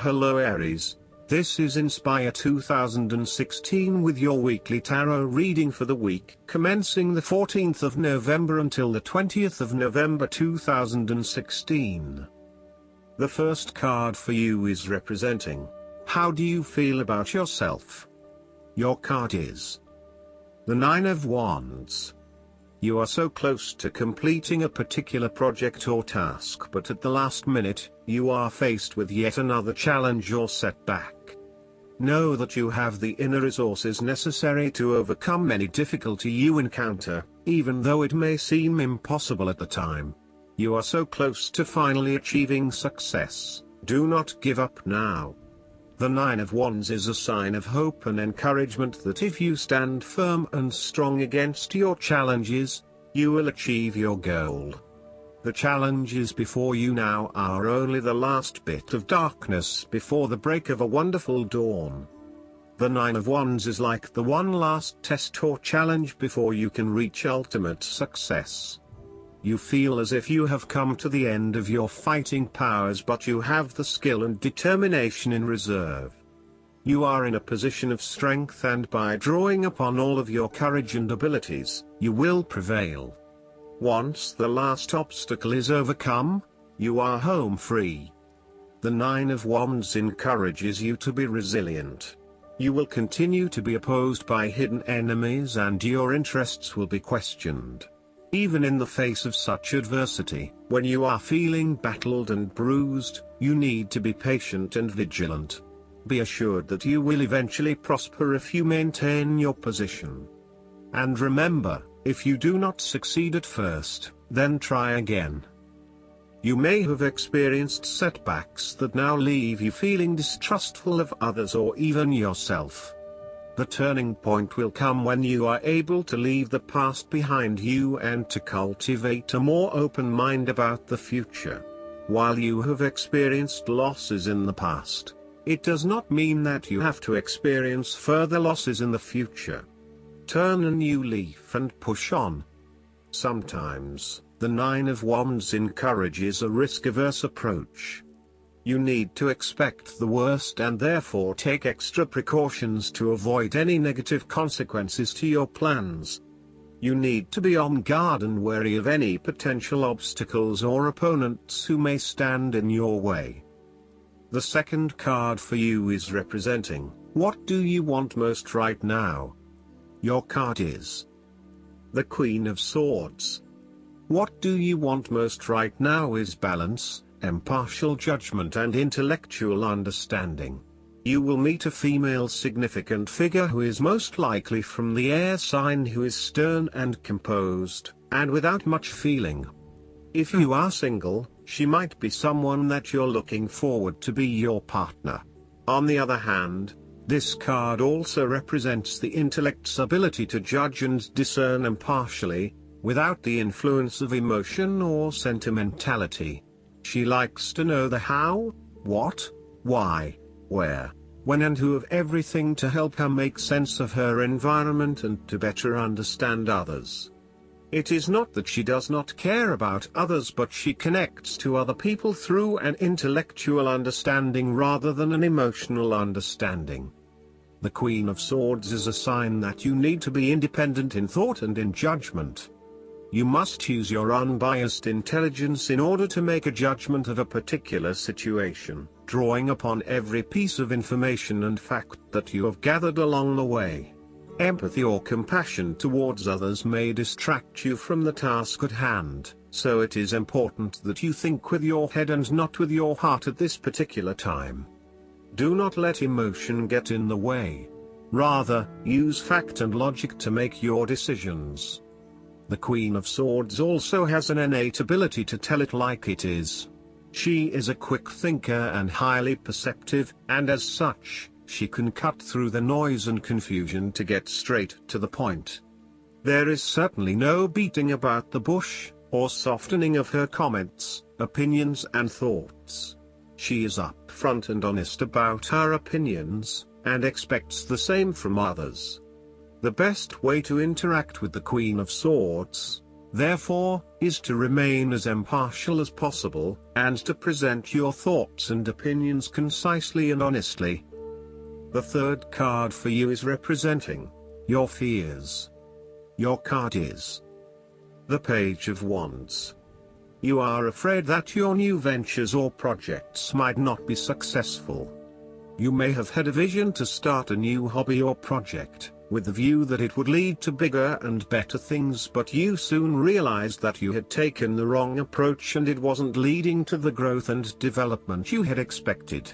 Hello Aries, this is Inspire 2016 with your weekly tarot reading for the week commencing the 14th of November until the 20th of November 2016. The first card for you is representing, how do you feel about yourself? Your card is the Nine of Wands. You are so close to completing a particular project or task, but at the last minute, you are faced with yet another challenge or setback. Know that you have the inner resources necessary to overcome any difficulty you encounter, even though it may seem impossible at the time. You are so close to finally achieving success. Do not give up now. The Nine of Wands is a sign of hope and encouragement that if you stand firm and strong against your challenges, you will achieve your goal. The challenges before you now are only the last bit of darkness before the break of a wonderful dawn. The Nine of Wands is like the one last test or challenge before you can reach ultimate success. You feel as if you have come to the end of your fighting powers, but you have the skill and determination in reserve. You are in a position of strength, and by drawing upon all of your courage and abilities, you will prevail. Once the last obstacle is overcome, you are home free. The Nine of Wands encourages you to be resilient. You will continue to be opposed by hidden enemies, and your interests will be questioned. Even in the face of such adversity, when you are feeling battled and bruised, you need to be patient and vigilant. Be assured that you will eventually prosper if you maintain your position. And remember, if you do not succeed at first, then try again. You may have experienced setbacks that now leave you feeling distrustful of others or even yourself. The turning point will come when you are able to leave the past behind you and to cultivate a more open mind about the future. While you have experienced losses in the past, it does not mean that you have to experience further losses in the future. Turn a new leaf and push on. Sometimes, the Nine of Wands encourages a risk-averse approach. You need to expect the worst and therefore take extra precautions to avoid any negative consequences to your plans. You need to be on guard and wary of any potential obstacles or opponents who may stand in your way. The second card for you is representing, what do you want most right now? Your card is the Queen of Swords. What do you want most right now is balance, impartial judgment and intellectual understanding. You will meet a female significant figure who is most likely from the air sign, who is stern and composed, and without much feeling. If you are single, she might be someone that you're looking forward to be your partner. On the other hand, this card also represents the intellect's ability to judge and discern impartially, without the influence of emotion or sentimentality. She likes to know the how, what, why, where, when and who of everything to help her make sense of her environment and to better understand others. It is not that she does not care about others, but she connects to other people through an intellectual understanding rather than an emotional understanding. The Queen of Swords is a sign that you need to be independent in thought and in judgment. You must use your unbiased intelligence in order to make a judgment of a particular situation, drawing upon every piece of information and fact that you have gathered along the way. Empathy or compassion towards others may distract you from the task at hand, so it is important that you think with your head and not with your heart at this particular time. Do not let emotion get in the way. Rather, use fact and logic to make your decisions. The Queen of Swords also has an innate ability to tell it like it is. She is a quick thinker and highly perceptive, and as such, she can cut through the noise and confusion to get straight to the point. There is certainly no beating about the bush, or softening of her comments, opinions and thoughts. She is upfront and honest about her opinions, and expects the same from others. The best way to interact with the Queen of Swords therefore, is to remain as impartial as possible, and to present your thoughts and opinions concisely and honestly. The third card for you is representing your fears. Your card is the Page of Wands. You are afraid that your new ventures or projects might not be successful. You may have had a vision to start a new hobby or project, with the view that it would lead to bigger and better things, but you soon realized that you had taken the wrong approach and it wasn't leading to the growth and development you had expected.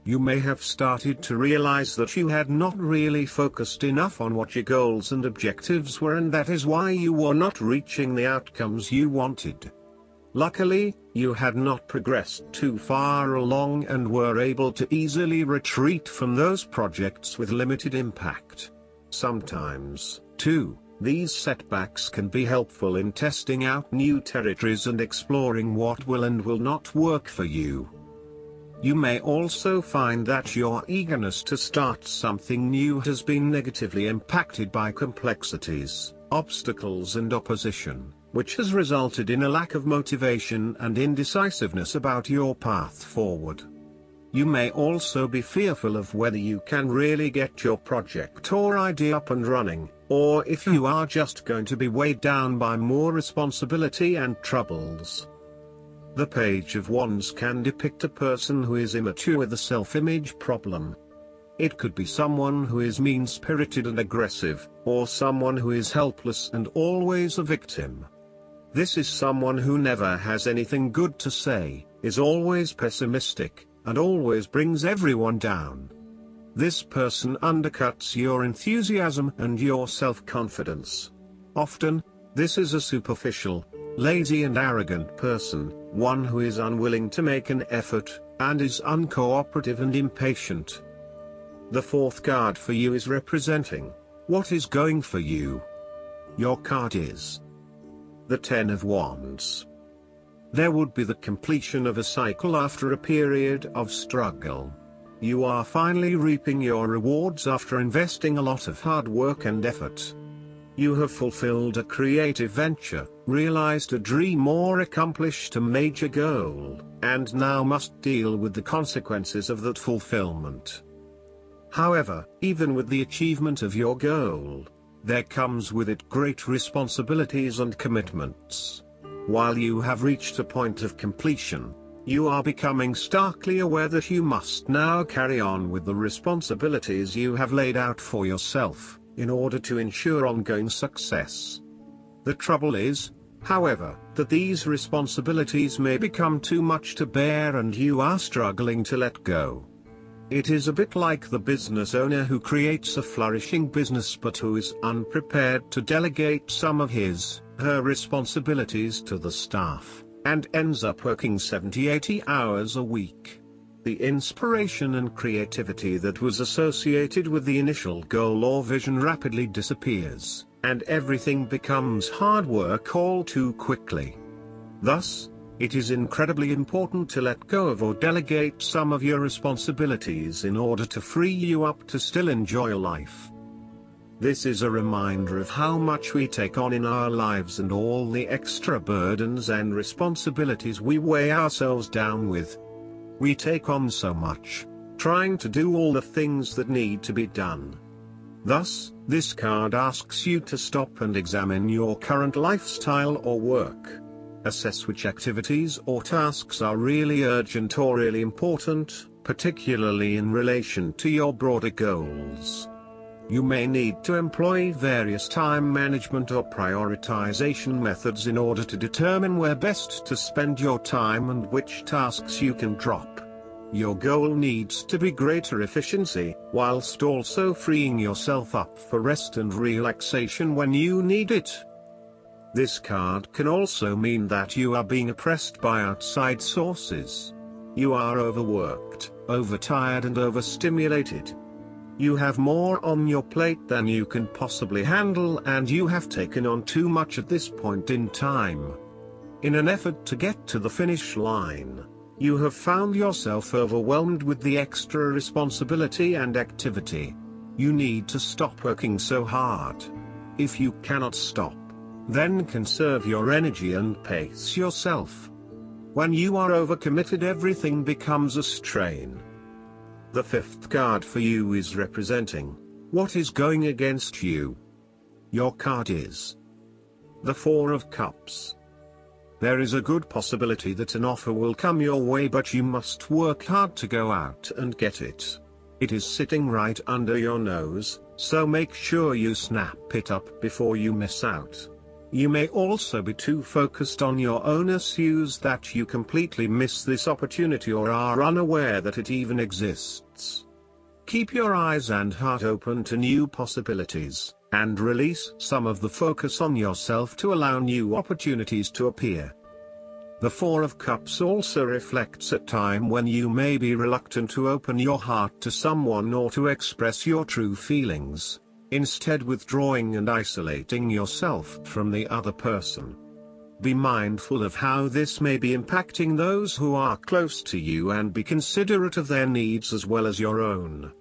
You may have started to realize that you had not really focused enough on what your goals and objectives were, and that is why you were not reaching the outcomes you wanted. Luckily, you had not progressed too far along and were able to easily retreat from those projects with limited impact. Sometimes, too, these setbacks can be helpful in testing out new territories and exploring what will and will not work for you. You may also find that your eagerness to start something new has been negatively impacted by complexities, obstacles and opposition, which has resulted in a lack of motivation and indecisiveness about your path forward. You may also be fearful of whether you can really get your project or idea up and running, or if you are just going to be weighed down by more responsibility and troubles. The Page of Wands can depict a person who is immature with a self-image problem. It could be someone who is mean-spirited and aggressive, or someone who is helpless and always a victim. This is someone who never has anything good to say, is always pessimistic, and always brings everyone down. This person undercuts your enthusiasm and your self-confidence. Often, this is a superficial, lazy and arrogant person, one who is unwilling to make an effort, and is uncooperative and impatient. The fourth card for you is representing what is going for you. Your card is the Ten of Wands. There would be the completion of a cycle after a period of struggle. You are finally reaping your rewards after investing a lot of hard work and effort. You have fulfilled a creative venture, realized a dream or accomplished a major goal, and now must deal with the consequences of that fulfillment. However, even with the achievement of your goal, there comes with it great responsibilities and commitments. While you have reached a point of completion, you are becoming starkly aware that you must now carry on with the responsibilities you have laid out for yourself, in order to ensure ongoing success. The trouble is, however, that these responsibilities may become too much to bear and you are struggling to let go. It is a bit like the business owner who creates a flourishing business but who is unprepared to delegate some of her responsibilities to the staff, and ends up working 70-80 hours a week. The inspiration and creativity that was associated with the initial goal or vision rapidly disappears, and everything becomes hard work all too quickly. Thus, it is incredibly important to let go of or delegate some of your responsibilities in order to free you up to still enjoy life. This is a reminder of how much we take on in our lives and all the extra burdens and responsibilities we weigh ourselves down with. We take on so much, trying to do all the things that need to be done. Thus, this card asks you to stop and examine your current lifestyle or work. Assess which activities or tasks are really urgent or really important, particularly in relation to your broader goals. You may need to employ various time management or prioritization methods in order to determine where best to spend your time and which tasks you can drop. Your goal needs to be greater efficiency, whilst also freeing yourself up for rest and relaxation when you need it. This card can also mean that you are being oppressed by outside sources. You are overworked, overtired and overstimulated. You have more on your plate than you can possibly handle, and you have taken on too much at this point in time. In an effort to get to the finish line, you have found yourself overwhelmed with the extra responsibility and activity. You need to stop working so hard. If you cannot stop, Then conserve your energy and pace yourself. When you are overcommitted, everything becomes a strain. The fifth card for you is representing what is going against you. Your card is the Four of Cups. There is a good possibility that an offer will come your way, but you must work hard to go out and get it. It is sitting right under your nose, so make sure you snap it up before you miss out. You may also be too focused on your own issues that you completely miss this opportunity or are unaware that it even exists. Keep your eyes and heart open to new possibilities, and release some of the focus on yourself to allow new opportunities to appear. The Four of Cups also reflects a time when you may be reluctant to open your heart to someone or to express your true feelings, instead withdrawing and isolating yourself from the other person. Be mindful of how this may be impacting those who are close to you and be considerate of their needs as well as your own.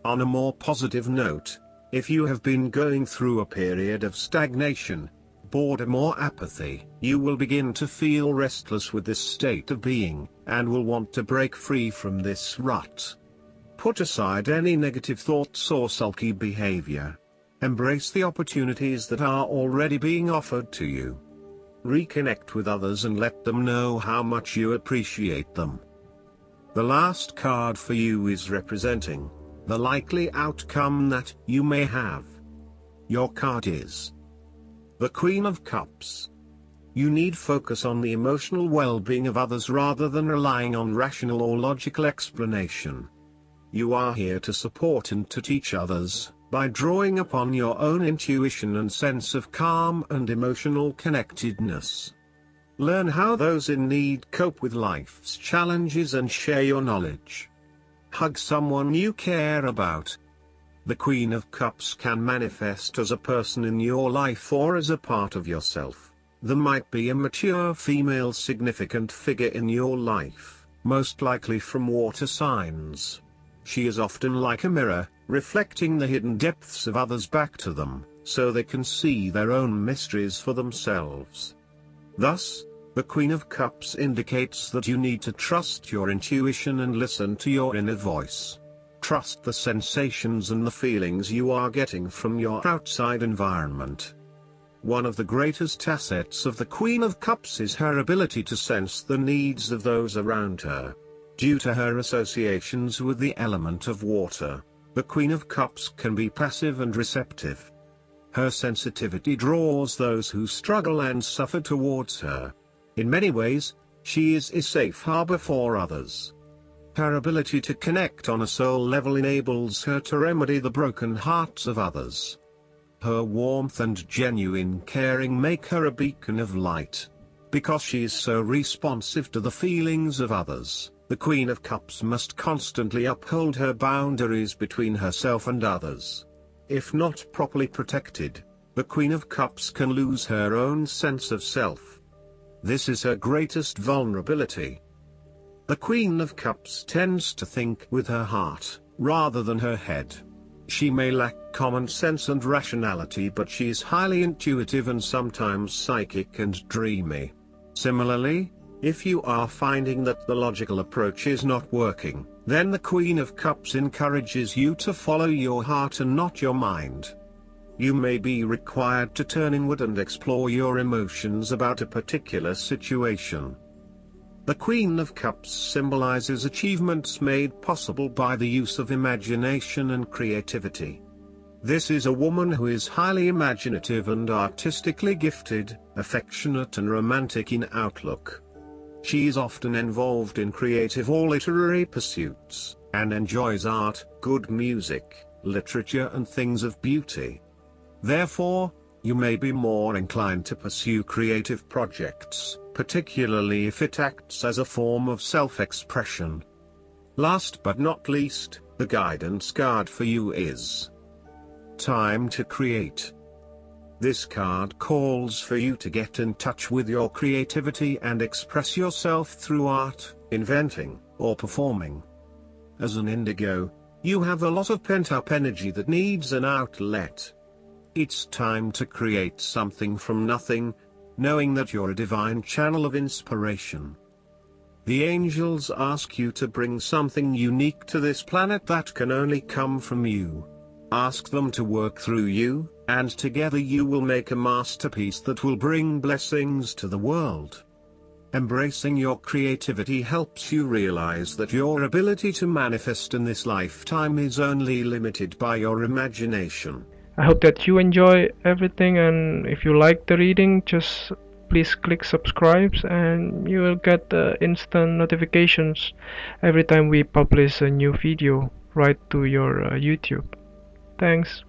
On a more positive note, if you have been going through a period of stagnation, boredom or apathy, you will begin to feel restless with this state of being, and will want to break free from this rut. Put aside any negative thoughts or sulky behavior. Embrace the opportunities that are already being offered to you. Reconnect with others and let them know how much you appreciate them. The last card for you is representing the likely outcome that you may have. Your card is the Queen of Cups. You need focus on the emotional well-being of others rather than relying on rational or logical explanation. You are here to support and to teach others, by drawing upon your own intuition and sense of calm and emotional connectedness. Learn how those in need cope with life's challenges and share your knowledge. Hug someone you care about. The Queen of Cups can manifest as a person in your life or as a part of yourself. There might be a mature female significant figure in your life, most likely from water signs. She is often like a mirror, reflecting the hidden depths of others back to them, so they can see their own mysteries for themselves. Thus, the Queen of Cups indicates that you need to trust your intuition and listen to your inner voice. Trust the sensations and the feelings you are getting from your outside environment. One of the greatest assets of the Queen of Cups is her ability to sense the needs of those around her. Due to her associations with the element of water, the Queen of Cups can be passive and receptive. Her sensitivity draws those who struggle and suffer towards her. In many ways, she is a safe harbor for others. Her ability to connect on a soul level enables her to remedy the broken hearts of others. Her warmth and genuine caring make her a beacon of light. Because she is so responsive to the feelings of others, the Queen of Cups must constantly uphold her boundaries between herself and others. If not properly protected, the Queen of Cups can lose her own sense of self. This is her greatest vulnerability. The Queen of Cups tends to think with her heart, rather than her head. She may lack common sense and rationality, but she is highly intuitive and sometimes psychic and dreamy. Similarly, if you are finding that the logical approach is not working, then the Queen of Cups encourages you to follow your heart and not your mind. You may be required to turn inward and explore your emotions about a particular situation. The Queen of Cups symbolizes achievements made possible by the use of imagination and creativity. This is a woman who is highly imaginative and artistically gifted, affectionate and romantic in outlook. She is often involved in creative or literary pursuits, and enjoys art, good music, literature and things of beauty. Therefore, you may be more inclined to pursue creative projects, particularly if it acts as a form of self-expression. Last but not least, the guidance card for you is Time to Create. This card calls for you to get in touch with your creativity and express yourself through art, inventing, or performing. As an indigo, you have a lot of pent-up energy that needs an outlet. It's time to create something from nothing, knowing that you're a divine channel of inspiration. The angels ask you to bring something unique to this planet that can only come from you. Ask them to work through you, and together you will make a masterpiece that will bring blessings to the world. Embracing your creativity helps you realize that your ability to manifest in this lifetime is only limited by your imagination. I hope that you enjoy everything, and if you like the reading, just please click subscribe and you will get instant notifications every time we publish a new video right to your YouTube. Thanks.